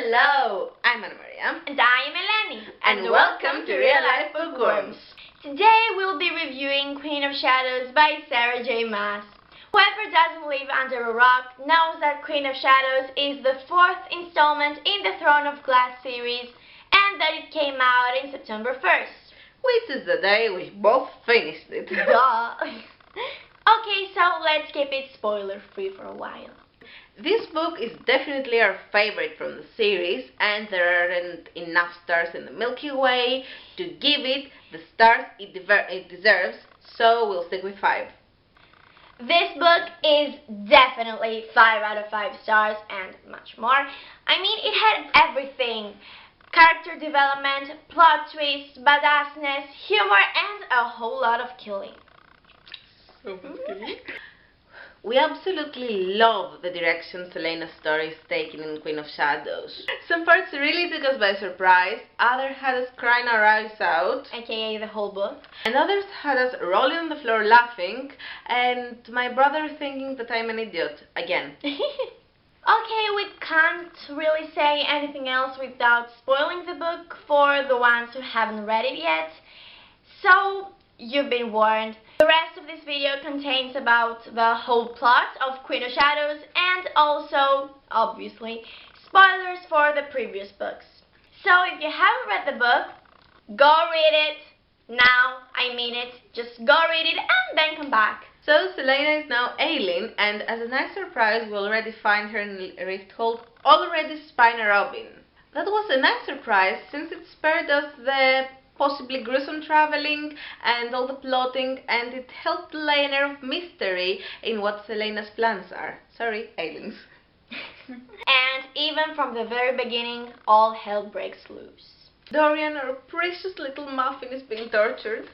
Hello, I'm Anna-Maria. And I am Eleni. And welcome to Real Life Bookworms. Today we'll be reviewing Queen of Shadows by Sarah J. Maas. Whoever doesn't live under a rock knows that Queen of Shadows is the fourth installment in the Throne of Glass series and that it came out in September 1st. Which is the day we both finished it. Duh. Okay, so let's keep it spoiler-free for a while. This book is definitely our favorite from the series, and there aren't enough stars in the Milky Way to give it the stars it deserves, so we'll stick with 5. This book is definitely 5 out of 5 stars and much more. I mean, it had everything. Character development, plot twists, badassness, humor, and a whole lot of killing. We absolutely love the direction Selena's story is taken in Queen of Shadows. Some parts really took us by surprise, others had us crying our eyes out, AKA the whole book. and others had us rolling on the floor laughing, and my brother thinking that I'm an idiot, again. Okay, we can't really say anything else without spoiling the book for the ones who haven't read it yet, so you've been warned. The rest of this video contains about the whole plot of Queen of Shadows and also, obviously, spoilers for the previous books. So if you haven't read the book, go read it now. I mean it. Just go read it and then come back. So Selena is now ailing, and as a nice surprise we already find her in Rifthold already spying a Robin. That was a nice surprise since it spared us the possibly gruesome traveling and all the plotting, and it helped lay an air of mystery in what Selena's plans are. Sorry, aliens. And even from the very beginning, all hell breaks loose. Dorian, our precious little muffin, is being tortured.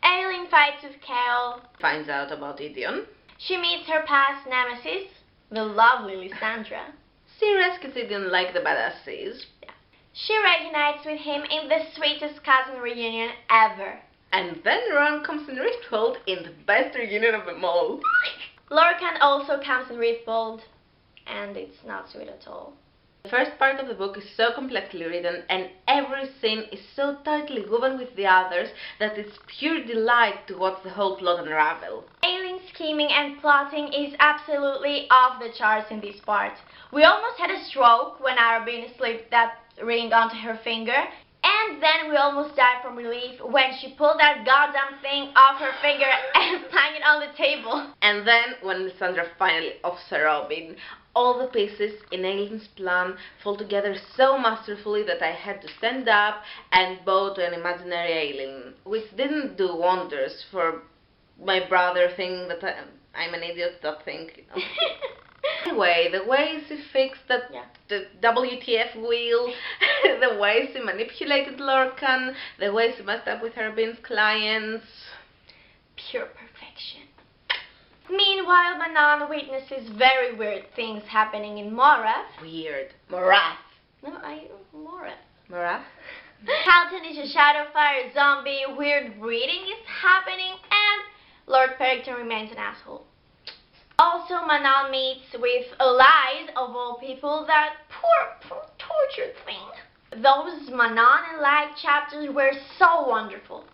Aileen fights with Carol. Finds out about Gideon. She meets her past nemesis, the lovely Lysandra. She rescues Gideon like the badass she is. She reunites with him in the sweetest cousin reunion ever. And then Ron comes in Rifthold in the best reunion of them all. Lorcan also comes in Rifthold, and it's not sweet at all. The first part of the book is so complexly written, and every scene is so tightly woven with the others that it's pure delight to watch the whole plot unravel. Aileen's scheming and plotting is absolutely off the charts in this part. We almost had a stroke when Arabine slipped that ring onto her finger, and then we almost died from relief when she pulled that goddamn thing off her finger and hung it on the table. And then when Lysandra finally offs her Robin, all the pieces in Aileen's plan fall together so masterfully that I had to stand up and bow to an imaginary Aileen, which didn't do wonders for my brother thinking that I'm an idiot, that thing. Anyway, the way she fixed the WTF wheel, the way she manipulated Lorcan, the way she messed up with her Bin's clients. Pure perfection. Meanwhile, Manon witnesses very weird things happening in Morath. Weird. Morath. No, Morath. Morath? Halton is a Shadowfire zombie, weird breeding is happening, and Lord Perrington remains an asshole. Also, Manon meets with Elize, of all people, that poor tortured thing. Those Manon and Light chapters were so wonderful.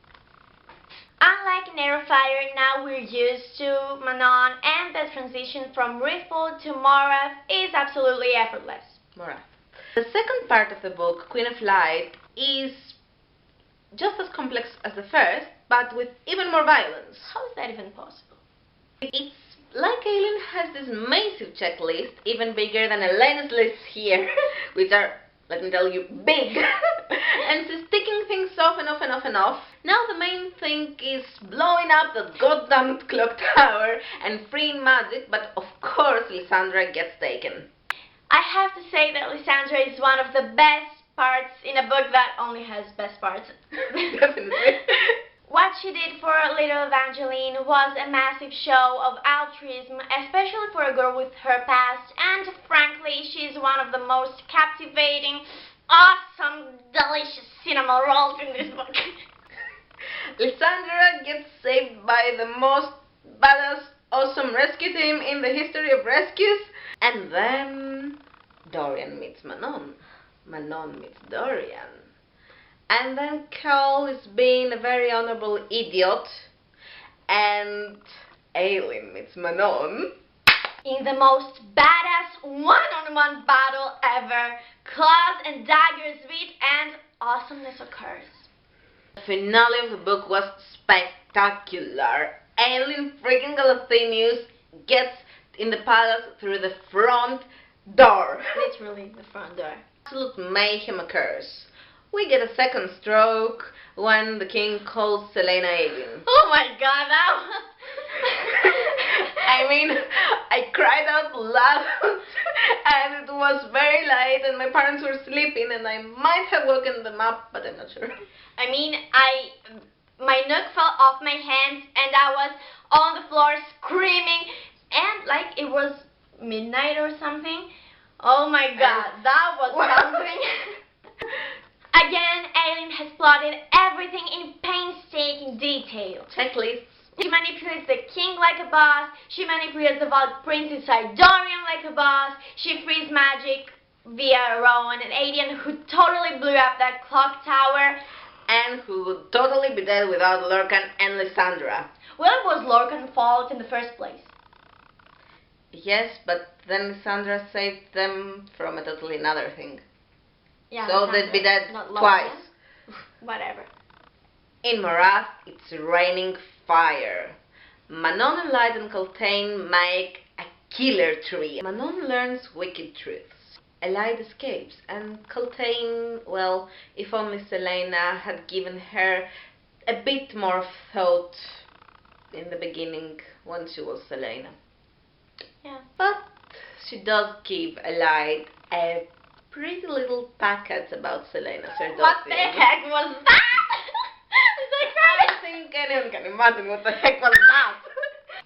Unlike in Aerofire, now we're used to Manon, and the transition from Rifthold to Morath is absolutely effortless. Morath. The second part of the book, Queen of Light, is just as complex as the first, but with even more violence. How is that even possible? It's like Aileen has this massive checklist, even bigger than Elena's list here, which are, let me tell you, big. And she's ticking things off and off and off and off. Now the main thing is blowing up the goddamn clock tower and freeing magic, but of course Lysandra gets taken. I have to say that Lysandra is one of the best parts in a book that only has best parts. Definitely. What she did for little Evangeline was a massive show of altruism, especially for a girl with her past, and frankly, she's one of the most captivating, awesome, delicious cinema rolls in this book. Lysandra gets saved by the most badass, awesome rescue team in the history of rescues, and then Dorian meets Manon. Manon meets Dorian. And then Cole is being a very honorable idiot, and Aileen meets Manon. In the most badass one-on-one battle ever, claws and daggers meet and awesomeness occurs. The finale of the book was spectacular. Aileen freaking Galathinius gets in the palace through the front door. Literally the front door. Absolute mayhem occurs. We get a second stroke when the king calls Selena Aileen. Oh my god, that was... I mean, I cried out loud and it was very late and my parents were sleeping and I might have woken them up, but I'm not sure. I mean, my nook fell off my hands and I was on the floor screaming and like it was midnight or something. Oh my god, that was something. Again, Aileen has plotted everything in painstaking detail. Checklists. She manipulates the king like a boss. She manipulates the Vault Prince inside Dorian like a boss. She frees magic via Rowan and Aiden, who totally blew up that clock tower. And who would totally be dead without Lorcan and Lysandra. Well, it was Lorcan's fault in the first place. Yes, but then Lysandra saved them from a totally another thing. Yeah, so they'd be dead twice. Whatever. In Maas, it's raining fire. Manon and Light and Coltane make a killer tree. Manon learns wicked truths. Elide escapes, and Coltane, well, if only Selena had given her a bit more thought in the beginning when she was Selena. Yeah. But she does give Elide a pretty little packet about Selena Serdothian. What the heck was that? I think anyone can imagine what the heck was that.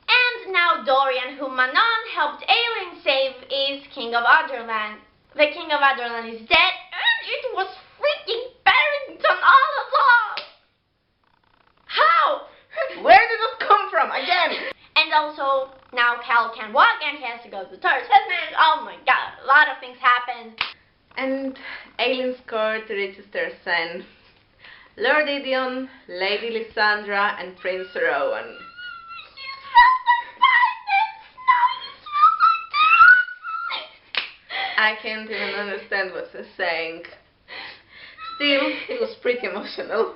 And now Dorian, whom Manon helped Aileen save, is King of Underland. The King of Underland is dead, and it was freaking Barrington all along! How? Where did it come from? Again! And also, now Cal can walk and he has to go to Taurus Headman. Oh my god, a lot of things happened. And Aileen's court reaches their end. Lord Idion, Lady Lysandra, and Prince Rowan. I can't even understand what she's saying. Still, it was pretty emotional.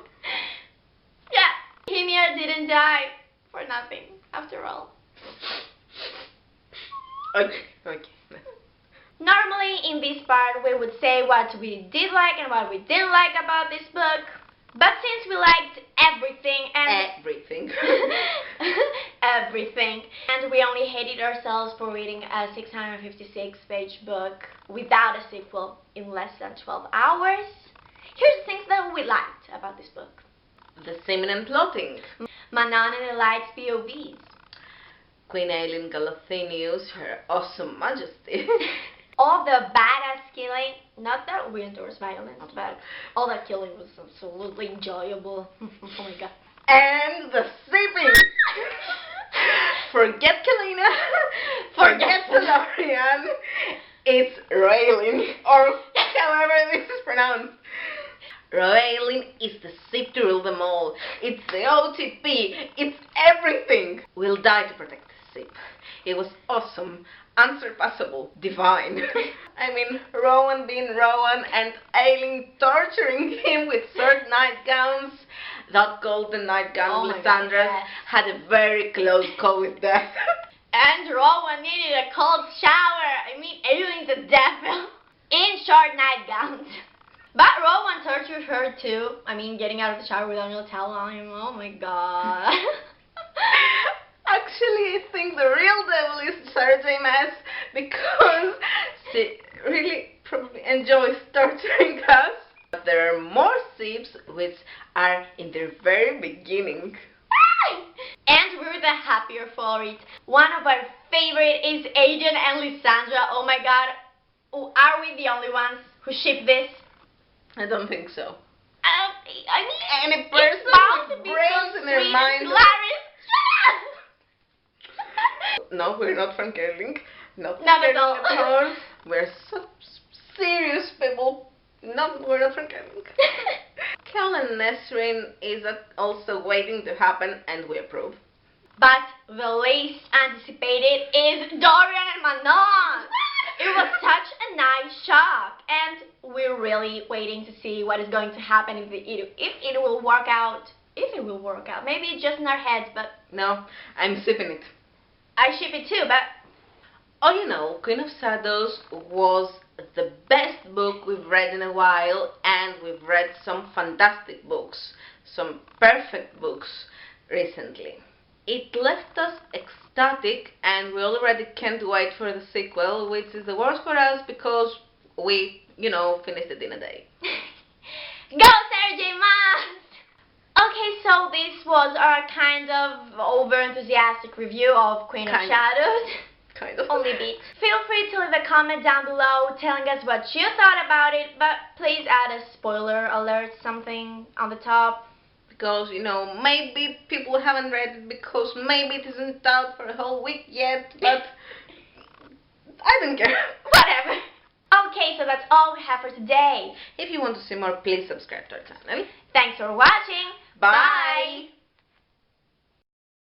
Yeah, Ymir didn't die for nothing, after all. Okay. Normally, in this part, we would say what we did like and what we didn't like about this book. But since we liked everything and everything, and we only hated ourselves for reading a 656-page book without a sequel in less than 12 hours, here's things that we liked about this book. The semen and plotting. Manon and Elide's POVs. Queen Aileen Galathinius, her awesome majesty. All the badass killing, not that we endorse violence, but all that killing was absolutely enjoyable. Oh my god. And the sleeping. Forget Kalina. Forget Solarian. It's Raylin, or however this is pronounced. Raylin is the ship to rule them all. It's the OTP. It's everything. We'll die to protect the ship. It was awesome. Unsurpassable, divine. I mean, Rowan being Rowan and Aileen torturing him with sword nightgowns. That golden nightgown of Lysandra's had a very close call with death. And Rowan needed a cold shower. I mean, Aileen's the devil in short nightgowns. But Rowan tortured her too. I mean, getting out of the shower without no towel on him. Oh my god. Actually, I think the real devil is Sarah J. Maas, because she really probably enjoys torturing us. But there are more ships which are in their very beginning. And we're the happier for it. One of our favorite is Aiden and Lysandra. Oh my god. Oh, are we the only ones who ship this? I don't think so. I mean, any person with brains in their mind. No, we're not Frank Erling. Not at all. We're so No, we're not forgetting. Kel and Nesrin is also waiting to happen, and we approve. But the least anticipated is Dorian and Manon. It was such a nice shock, and we're really waiting to see what is going to happen if it will work out. If it will work out. Maybe it's just in our heads, but... No, I'm sipping it. I ship it too, but... Oh, you know, Queen of Shadows was the best book we've read in a while, and we've read some fantastic books, some perfect books recently. It left us ecstatic, and we already can't wait for the sequel, which is the worst for us because we, finished it in a day. Go, Sarah J. Maas! Okay, so this was our kind of over-enthusiastic review of Queen of Shadows. Kind of. Only bit. Feel free to leave a comment down below telling us what you thought about it, but please add a spoiler alert, something on the top. Because, maybe people haven't read it because maybe it isn't out for a whole week yet, but I don't care. Whatever. Okay, so that's all we have for today. If you want to see more, please subscribe to our channel. Thanks for watching. Bye.